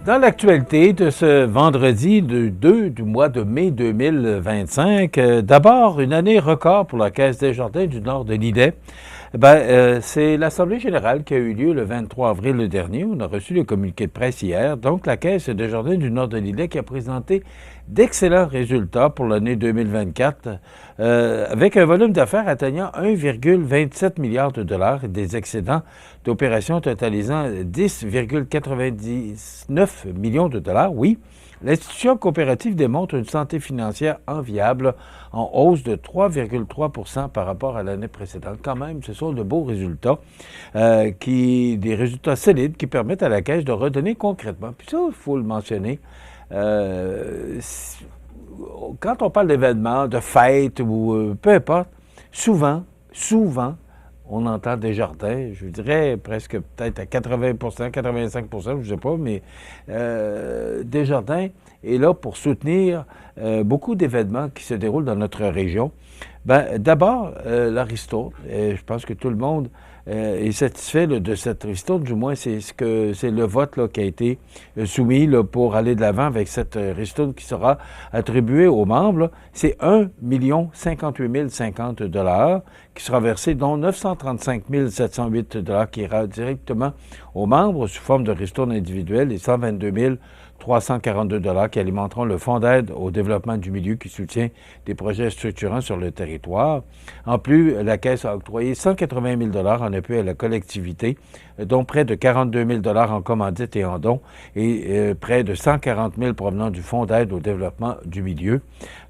Dans l'actualité de ce vendredi 2 du mois de mai 2025, d'abord une année record pour la Caisse des Jardins du Nord de l'Îlet. C'est l'Assemblée générale qui a eu lieu le 23 avril dernier. On a reçu le communiqué de presse hier. Donc, la Caisse des Jardins du Nord de l'Îlet qui a présenté d'excellents résultats pour l'année 2024, avec un volume d'affaires atteignant 1,27 milliard de dollars et des excédents d'opérations totalisant 10,99 millions de dollars. Oui, l'institution coopérative démontre une santé financière enviable en hausse de 3,3 % par rapport à l'année précédente. Quand même, ce sont de beaux résultats, des résultats solides qui permettent à la Caisse de redonner concrètement. Puis ça, il faut le mentionner, quand on parle d'événements, de fêtes ou peu importe, souvent, on entend Desjardins, je dirais presque peut-être à 80 85 je ne sais pas, mais Desjardins est là pour soutenir beaucoup d'événements qui se déroulent dans notre région. D'abord, la ristourne. Je pense que tout le monde est satisfait de cette ristourne. Du moins, c'est le vote là, qui a été soumis là, pour aller de l'avant avec cette ristourne qui sera attribuée aux membres. Là. C'est 1 058 050 $ qui sera versé, dont 935 708 $ qui ira directement aux membres sous forme de ristourne individuelle et 122 342 $ qui alimenteront le Fonds d'aide au développement du milieu qui soutient des projets structurants sur le territoire. En plus, la Caisse a octroyé 180 000 $ en appui à la collectivité, dont près de 42 000 $ en commandite et en dons, et près de 140 000 provenant du Fonds d'aide au développement du milieu.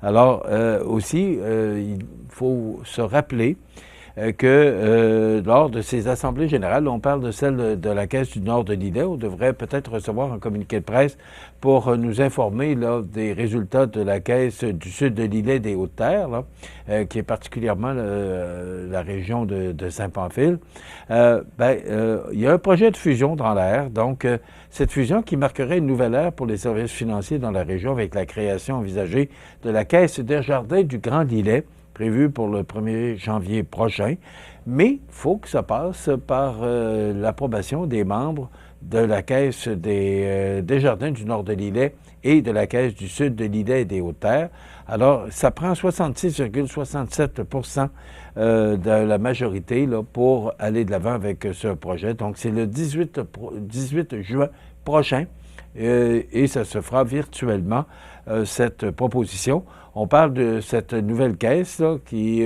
Alors, aussi, il faut se rappeler que lors de ces assemblées générales, on parle de celle de la Caisse du Nord de l'Îlet, on devrait peut-être recevoir un communiqué de presse pour nous informer là, des résultats de la Caisse du Sud de l'Îlet des Hautes-Terres, là, qui est particulièrement la région de Saint-Pamphile. Il y a un projet de fusion dans l'air, donc cette fusion qui marquerait une nouvelle ère pour les services financiers dans la région avec la création envisagée de la Caisse des Jardins du Grand Îlet, prévu pour le 1er janvier prochain, mais il faut que ça passe par l'approbation des membres de la Caisse des Jardins du Nord de l'Îlet et de la Caisse du Sud de l'Îlet et des Hautes-Terres. Alors, ça prend 66,67 % de la majorité là, pour aller de l'avant avec ce projet. Donc, c'est le 18 juin prochain et ça se fera virtuellement, cette proposition. On parle de cette nouvelle caisse là, qui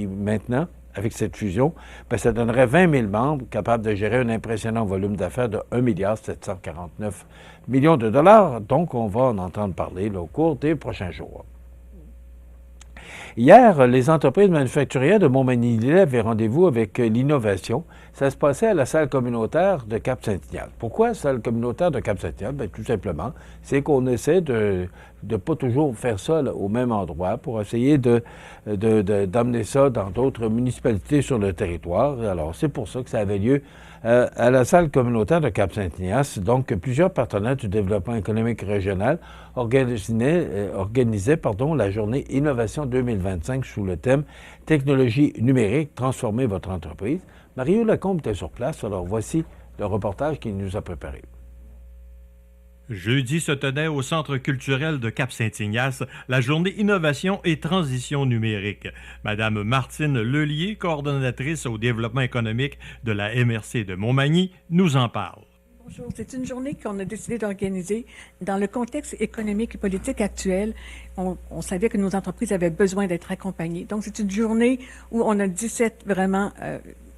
maintenant, avec cette fusion, ça donnerait 20 000 membres capables de gérer un impressionnant volume d'affaires de 1 749 millions de dollars. Donc, on va en entendre parler là, au cours des prochains jours. Hier, les entreprises manufacturières de Montmagny-Lillet avaient rendez-vous avec l'innovation. Ça se passait à la salle communautaire de Cap-Saint-Ignace. Pourquoi salle communautaire de Cap-Saint-Ignace? Tout simplement, c'est qu'on essaie de pas toujours faire ça là, au même endroit pour essayer d'amener ça dans d'autres municipalités sur le territoire. Alors, c'est pour ça que ça avait lieu à la salle communautaire de Cap-Saint-Ignace. Donc, plusieurs partenaires du développement économique régional organisaient la journée Innovation 2025 sous le thème « Technologie numérique, transformer votre entreprise ». Mario Lacombe était sur place, alors voici le reportage qu'il nous a préparé. Jeudi se tenait au Centre culturel de Cap-Saint-Ignace la journée Innovation et transition numérique. Madame Martine Lelier, coordonnatrice au développement économique de la MRC de Montmagny, nous en parle. Bonjour, c'est une journée qu'on a décidé d'organiser dans le contexte économique et politique actuel. On savait que nos entreprises avaient besoin d'être accompagnées. Donc, c'est une journée où on a 17 vraiment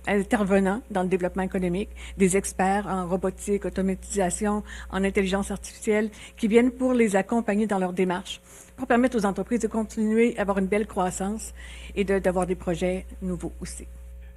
intervenants dans le développement économique, des experts en robotique, automatisation, en intelligence artificielle, qui viennent pour les accompagner dans leur démarche, pour permettre aux entreprises de continuer à avoir une belle croissance et d'avoir des projets nouveaux aussi.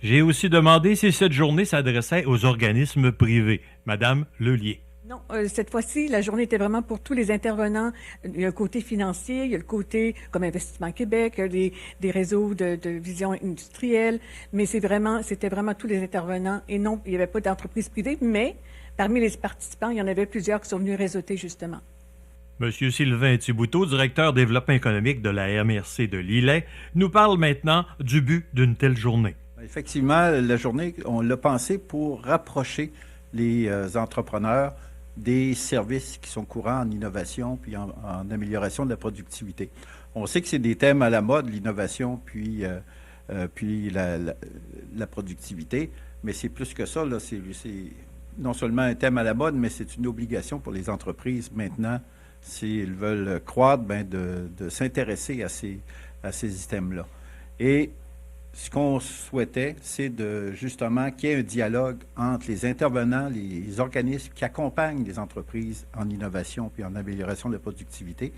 J'ai aussi demandé si cette journée s'adressait aux organismes privés. Madame Lelier. Non, cette fois-ci, la journée était vraiment pour tous les intervenants. Il y a le côté financier, il y a le côté comme Investissement Québec, il y a des réseaux de vision industrielle, mais c'était vraiment tous les intervenants et non, il n'y avait pas d'entreprise privée, mais parmi les participants, il y en avait plusieurs qui sont venus réseauter justement. Monsieur Sylvain Thibouteau, directeur développement économique de la MRC de l'Îlet, nous parle maintenant du but d'une telle journée. Effectivement, la journée, on l'a pensé pour rapprocher les entrepreneurs, des services qui sont courants en innovation puis en amélioration de la productivité. On sait que c'est des thèmes à la mode, l'innovation puis la productivité, mais c'est plus que ça, là. C'est non seulement un thème à la mode, mais c'est une obligation pour les entreprises maintenant, s'ils veulent croître, de s'intéresser à ces items-là. Et ce qu'on souhaitait, c'est justement qu'il y ait un dialogue entre les intervenants, les organismes qui accompagnent les entreprises en innovation puis en amélioration de la productivité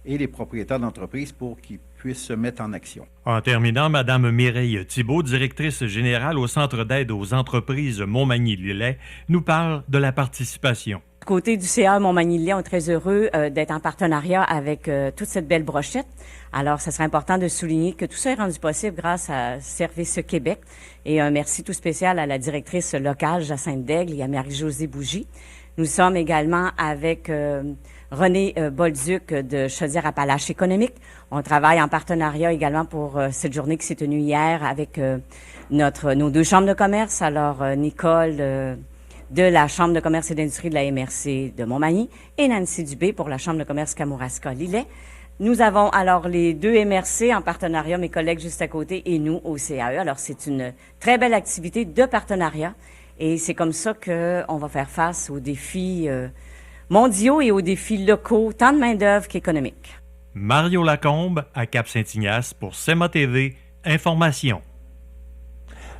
et les propriétaires d'entreprises pour qu'ils puissent se mettre en action. En terminant, Mme Mireille Thibault, directrice générale au Centre d'aide aux entreprises Montmagny-Lillet, nous parle de la participation. Du côté du CA Montmagny-Lillet, on est très heureux d'être en partenariat avec toute cette belle brochette. Alors, ça serait important de souligner que tout ça est rendu possible grâce à Service Québec. Et un merci tout spécial à la directrice locale, Jacinthe Daigle, et à Marie-Josée Bougie. Nous sommes également avec René Bolduc de Chaudière-Appalaches Économique. On travaille en partenariat également pour cette journée qui s'est tenue hier avec nos deux chambres de commerce. Alors, Nicole de la Chambre de commerce et d'industrie de la MRC de Montmagny et Nancy Dubé pour la Chambre de commerce Kamouraska-Lillet. Nous avons alors les deux MRC en partenariat, mes collègues juste à côté et nous au CAE. Alors, c'est une très belle activité de partenariat et c'est comme ça qu'on va faire face aux défis mondiaux et aux défis locaux, tant de main-d'œuvre qu'économiques. Mario Lacombe à Cap-Saint-Ignace pour CEMA TV, Information.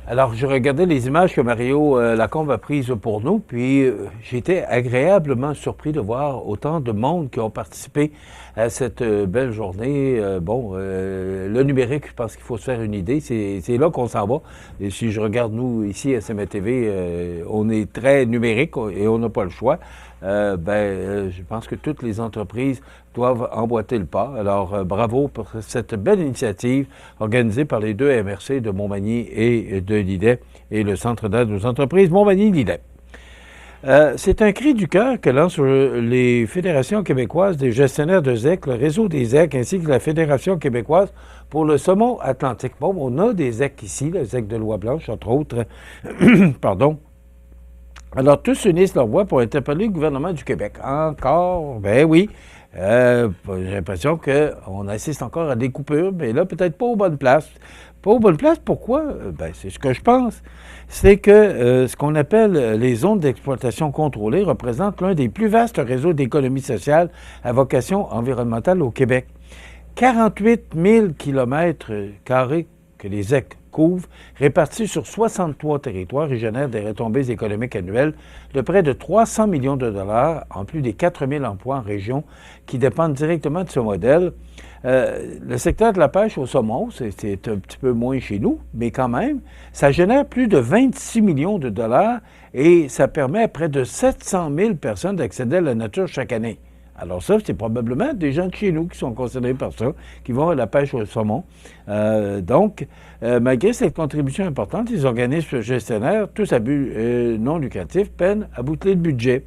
Alors, je regardais les images que Mario Lacombe a prises pour nous, puis j'étais agréablement surpris de voir autant de monde qui ont participé à cette belle journée. Le numérique, je pense qu'il faut se faire une idée. C'est là qu'on s'en va. Et si je regarde, nous, ici à CEMA TV, on est très numérique et on n'a pas le choix. Je pense que toutes les entreprises doivent emboîter le pas. Alors, bravo pour cette belle initiative organisée par les deux MRC de Montmagny et de Lillet et le Centre d'aide aux entreprises Montmagny-Lillet. C'est un cri du cœur que lancent les fédérations québécoises des gestionnaires de ZEC, le réseau des ZEC, ainsi que la Fédération québécoise pour le saumon atlantique. Bon, on a des ZEC ici, le ZEC de Loi-Blanche, entre autres. Pardon. Alors, tous unissent leur voix pour interpeller le gouvernement du Québec. Encore? Ben oui. J'ai l'impression qu'on assiste encore à des coupures, mais là, peut-être pas aux bonnes places. Pas aux bonnes places, pourquoi? C'est ce que je pense. C'est que ce qu'on appelle les zones d'exploitation contrôlée représentent l'un des plus vastes réseaux d'économie sociale à vocation environnementale au Québec. 48 000 km² que les ZEC couvrent, répartis sur 63 territoires et génèrent des retombées économiques annuelles de près de 300 millions de dollars, en plus des 4 000 emplois en région qui dépendent directement de ce modèle. Le secteur de la pêche au saumon, c'est un petit peu moins chez nous, mais quand même, ça génère plus de 26 millions de dollars et ça permet à près de 700 000 personnes d'accéder à la nature chaque année. Alors ça, c'est probablement des gens de chez nous qui sont concernés par ça, qui vont à la pêche au saumon. Malgré cette contribution importante, les organismes gestionnaires, tous à but non lucratif, peinent à boucler le budget.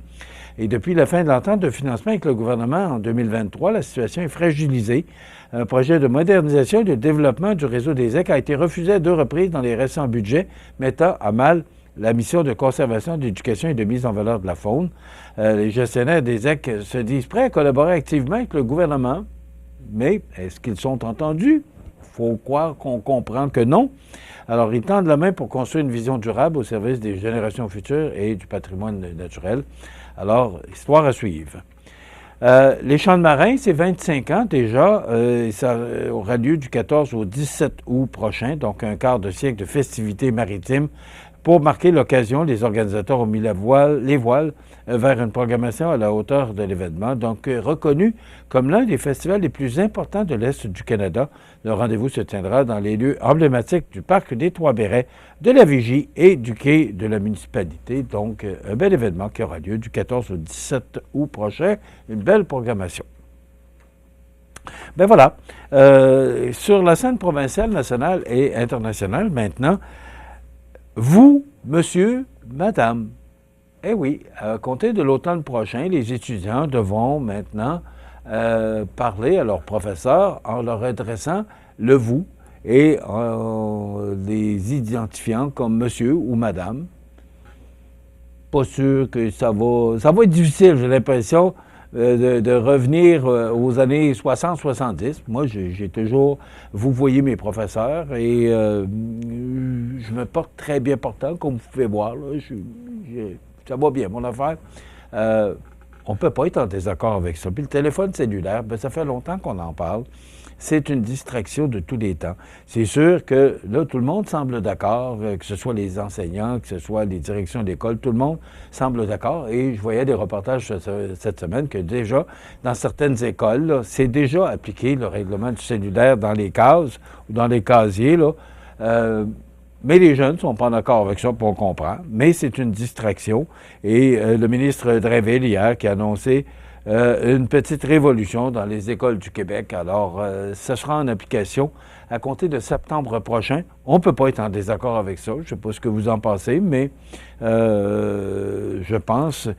Et depuis la fin de l'entente de financement avec le gouvernement en 2023, la situation est fragilisée. Un projet de modernisation et de développement du réseau des ZEC a été refusé à 2 reprises dans les récents budgets, mettant à mal la mission de conservation, d'éducation et de mise en valeur de la faune. Les gestionnaires des ZEC se disent prêts à collaborer activement avec le gouvernement, mais est-ce qu'ils sont entendus? Il faut croire qu'on comprend que non. Alors, ils tendent la main pour construire une vision durable au service des générations futures et du patrimoine naturel. Alors, histoire à suivre. Les champs de marins, c'est 25 ans déjà. Ça aura lieu du 14 au 17 août prochain, donc un quart de siècle de festivités maritimes. Pour marquer l'occasion, les organisateurs ont mis les voiles vers une programmation à la hauteur de l'événement, donc reconnu comme l'un des festivals les plus importants de l'Est du Canada. Le rendez-vous se tiendra dans les lieux emblématiques du parc des Trois-Bérets, de la Vigie et du quai de la municipalité. Donc, un bel événement qui aura lieu du 14 au 17 août prochain. Une belle programmation. Ben voilà. Sur la scène provinciale, nationale et internationale, maintenant, vous, monsieur, madame, eh oui, à compter de l'automne prochain, les étudiants devront maintenant parler à leurs professeurs en leur adressant le vous et en les identifiant comme monsieur ou madame pas sûr que ça va être difficile, j'ai l'impression, de revenir aux années 60-70. Moi, j'ai toujours... Vous voyez mes professeurs et je me porte très bien portant, comme vous pouvez voir. Là, ça va bien, mon affaire. On ne peut pas être en désaccord avec ça. Puis le téléphone cellulaire, bien, ça fait longtemps qu'on en parle. C'est une distraction de tous les temps. C'est sûr que là, tout le monde semble d'accord, que ce soit les enseignants, que ce soit les directions d'école, tout le monde semble d'accord. Et je voyais des reportages cette semaine que déjà, dans certaines écoles, là, c'est déjà appliqué le règlement du cellulaire dans les cases ou dans les casiers, là. Mais les jeunes ne sont pas d'accord avec ça, pour on comprend. Mais c'est une distraction. Et le ministre Drainville, hier, qui a annoncé une petite révolution dans les écoles du Québec. Alors, ça sera en application à compter de septembre prochain. On ne peut pas être en désaccord avec ça. Je ne sais pas ce que vous en pensez, mais je pense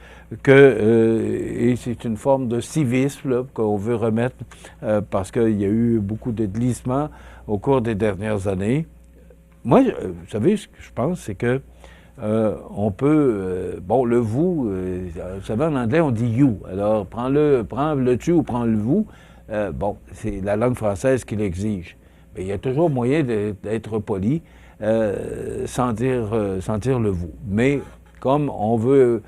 que et c'est une forme de civisme là, qu'on veut remettre parce qu'il y a eu beaucoup de glissements au cours des dernières années. Moi, vous savez, ce que je pense, c'est que on peut... bon, le vous, vous savez, en anglais, on dit you. Alors, prends le tu ou prends le vous. Bon, c'est la langue française qui l'exige. Mais il y a toujours moyen d'être poli sans dire le vous. Mais comme on veut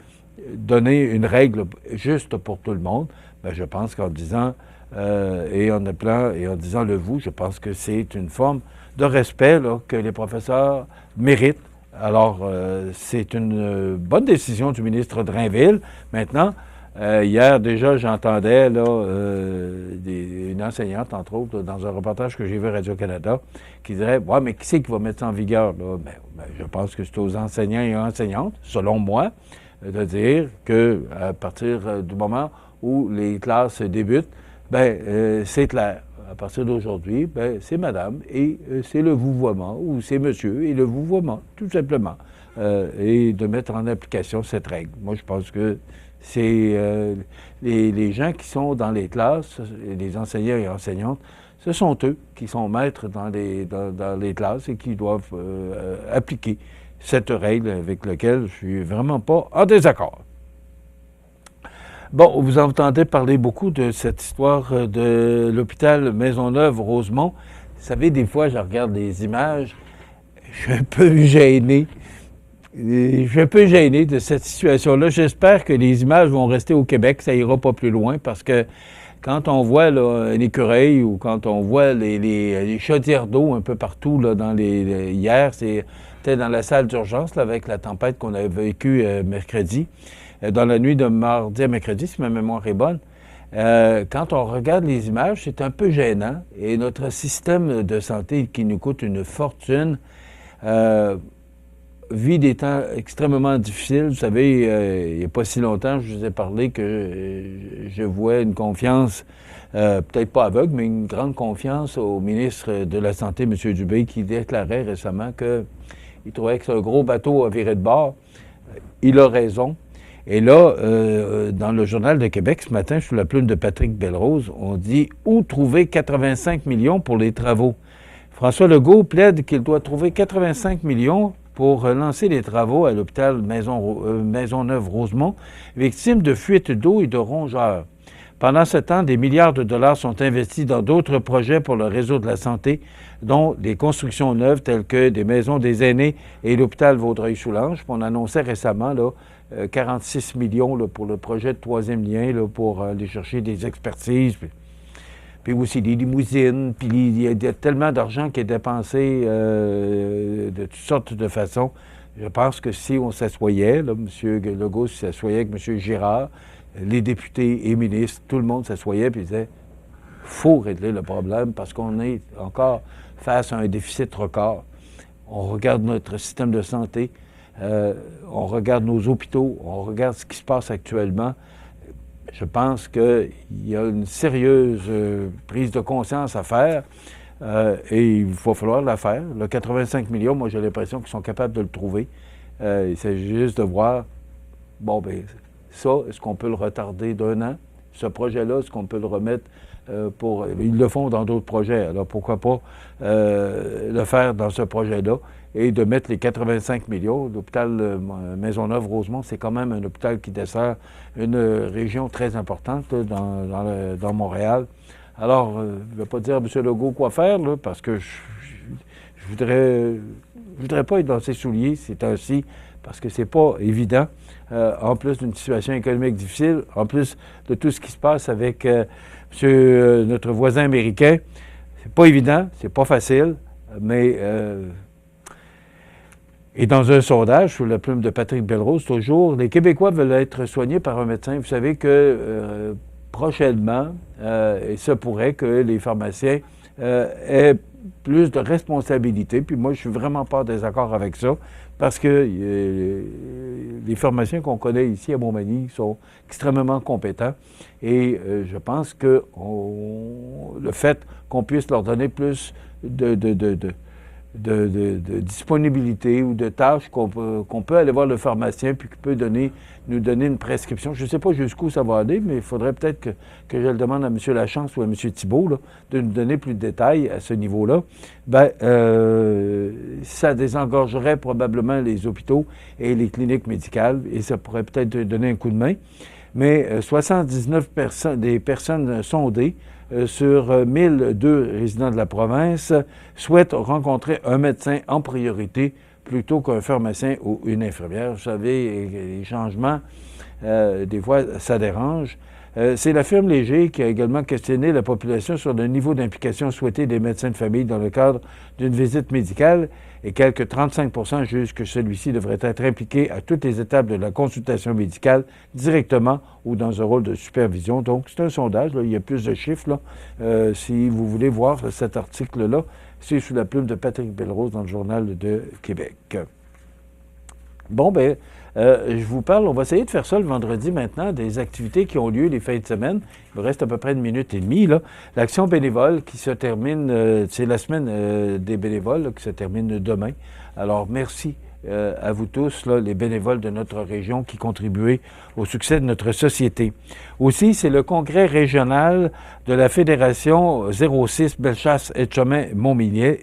donner une règle juste pour tout le monde, bien, je pense qu'en disant et en appelant et en disant le vous, je pense que c'est une forme de respect là, que les professeurs méritent. Alors, c'est une bonne décision du ministre Drainville. Maintenant, hier, déjà, j'entendais là, une enseignante, entre autres, là, dans un reportage que j'ai vu à Radio-Canada, qui dirait « Ouais, mais qui c'est qui va mettre ça en vigueur? » Ben, je pense que c'est aux enseignants et enseignantes, selon moi, de dire qu'à partir du moment où les classes débutent, ben, c'est clair. À partir d'aujourd'hui, ben, c'est madame et c'est le vouvoiement, ou c'est monsieur et le vouvoiement, tout simplement. Et de mettre en application cette règle. Moi, je pense que c'est les gens qui sont dans les classes, les enseignants et enseignantes, ce sont eux qui sont maîtres dans les classes et qui doivent appliquer cette règle avec laquelle je suis vraiment pas en désaccord. Bon, vous entendez parler beaucoup de cette histoire de l'hôpital Maisonneuve-Rosemont. Vous savez, des fois, je regarde les images, je suis un peu gêné. Je suis un peu gêné de cette situation-là. J'espère que les images vont rester au Québec, ça ira pas plus loin, parce que quand on voit là, un écureuil ou quand on voit les chaudières d'eau un peu partout, là, hier, c'était dans la salle d'urgence là, avec la tempête qu'on a vécue mercredi. Dans la nuit de mardi à mercredi, si ma mémoire est bonne, quand on regarde les images, c'est un peu gênant. Et notre système de santé qui nous coûte une fortune vit des temps extrêmement difficiles. Vous savez, il n'y a pas si longtemps, je vous ai parlé que je vois une confiance, peut-être pas aveugle, mais une grande confiance au ministre de la Santé, M. Dubé, qui déclarait récemment qu'il trouvait que c'est un gros bateau à virer de bord. Il a raison. Et là, dans le Journal de Québec, ce matin, sous la plume de Patrick Belrose, on dit « Où trouver 85 millions pour les travaux? » François Legault plaide qu'il doit trouver 85 millions pour lancer les travaux à l'hôpital Maisonneuve-Rosemont, victime de fuites d'eau et de rongeurs. Pendant ce temps, des milliards de dollars sont investis dans d'autres projets pour le réseau de la santé, dont des constructions neuves telles que des maisons des aînés et l'hôpital Vaudreuil-Soulanges. On annonçait récemment là, 46 millions là, pour le projet de troisième lien là, pour aller chercher des expertises, puis aussi des limousines, puis il y a tellement d'argent qui est dépensé de toutes sortes de façons. Je pense que si on s'assoyait, là, M. Legault s'assoyait avec M. Girard, les députés et ministres, tout le monde s'assoyait et disait « faut régler le problème parce qu'on est encore face à un déficit record. On regarde notre système de santé, on regarde nos hôpitaux, on regarde ce qui se passe actuellement. Je pense qu'il y a une sérieuse prise de conscience à faire et il va falloir la faire. Le 85 millions, moi j'ai l'impression qu'ils sont capables de le trouver. Il s'agit juste de voir, bon ben ça, est-ce qu'on peut le retarder d'1 an? Ce projet-là, est-ce qu'on peut le remettre ils le font dans d'autres projets, alors pourquoi pas le faire dans ce projet-là? et de mettre les 85 millions. L'hôpital Maisonneuve-Rosemont, c'est quand même un hôpital qui dessert une région très importante là, dans Montréal. Alors, je ne vais pas dire à M. Legault quoi faire, là, parce que je voudrais pas être dans ses souliers, c'est ainsi, parce que c'est pas évident. En plus d'une situation économique difficile, en plus de tout ce qui se passe avec notre voisin américain, c'est pas évident, c'est pas facile, mais... Et dans un sondage, sous la plume de Patrick Belrose, toujours, les Québécois veulent être soignés par un médecin. Vous savez que prochainement, et ça pourrait que les pharmaciens aient plus de responsabilités. Puis moi, je suis vraiment pas en désaccord avec ça, parce que les pharmaciens qu'on connaît ici à Montmagny sont extrêmement compétents. Et je pense que le fait qu'on puisse leur donner plus de disponibilité ou de tâches qu'on peut aller voir le pharmacien puis qu'il peut nous donner une prescription. Je ne sais pas jusqu'où ça va aller, mais il faudrait peut-être que je le demande à M. Lachance ou à M. Thibault là, de nous donner plus de détails à ce niveau-là. Ça désengorgerait probablement les hôpitaux et les cliniques médicales et ça pourrait peut-être donner un coup de main. Mais 79% des personnes sondées sur 1002 résidents de la province souhaitent rencontrer un médecin en priorité plutôt qu'un pharmacien ou une infirmière. Vous savez, les changements, des fois, ça dérange. C'est la firme Léger qui a également questionné la population sur le niveau d'implication souhaité des médecins de famille dans le cadre d'une visite médicale et quelques 35% jugent que celui-ci devrait être impliqué à toutes les étapes de la consultation médicale directement ou dans un rôle de supervision. Donc, c'est un sondage, là, il y a plus de chiffres. Là. Si vous voulez voir cet article-là, c'est sous la plume de Patrick Belrose dans le Journal de Québec. Bon, je vous parle, on va essayer de faire ça le vendredi maintenant, des activités qui ont lieu les fins de semaine. Il me reste à peu près 1 minute et demie. Là. L'action bénévole qui se termine, c'est la semaine des bénévoles là, qui se termine demain. Alors, merci à vous tous, là, les bénévoles de notre région qui contribuent au succès de notre société. Aussi, c'est le congrès régional de la Fédération 06 Bellechasse-Etchemin-Montmagny.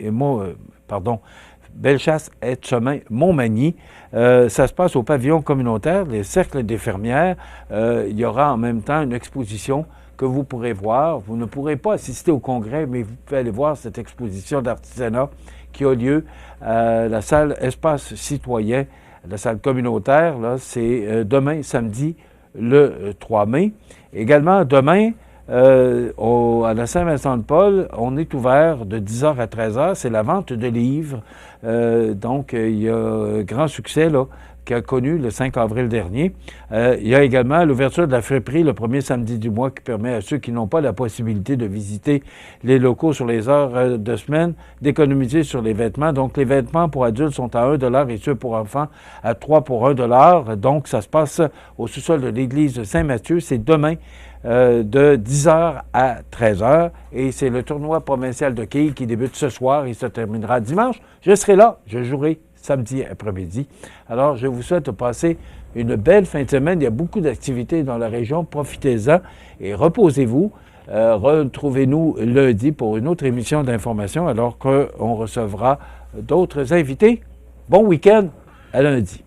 Bellechasse-Etchemin-Montmagny. Ça se passe au pavillon communautaire, les cercles des fermières. Il y aura en même temps une exposition que vous pourrez voir. Vous ne pourrez pas assister au congrès, mais vous pouvez aller voir cette exposition d'artisanat qui a lieu à la salle Espace Citoyen, la salle communautaire. Là, c'est demain, samedi, le 3 mai. Également, demain, à la Saint-Vincent-de-Paul, on est ouvert de 10h à 13h. C'est la vente de livres. Donc, il y a un grand succès là, qui a connu le 5 avril dernier. Il y a également l'ouverture de la friperie le premier samedi du mois qui permet à ceux qui n'ont pas la possibilité de visiter les locaux sur les heures de semaine d'économiser sur les vêtements. Donc, les vêtements pour adultes sont à 1$ et ceux pour enfants à 3 pour 1$. Donc, ça se passe au sous-sol de l'église de Saint-Mathieu. C'est demain de 10h à 13h. Et c'est le tournoi provincial de quilles qui débute ce soir et se terminera dimanche. Je serai là, je jouerai samedi après-midi. Alors, je vous souhaite de passer une belle fin de semaine. Il y a beaucoup d'activités dans la région. Profitez-en et reposez-vous. Retrouvez-nous lundi pour une autre émission d'information alors qu'on recevra d'autres invités. Bon week-end, à lundi.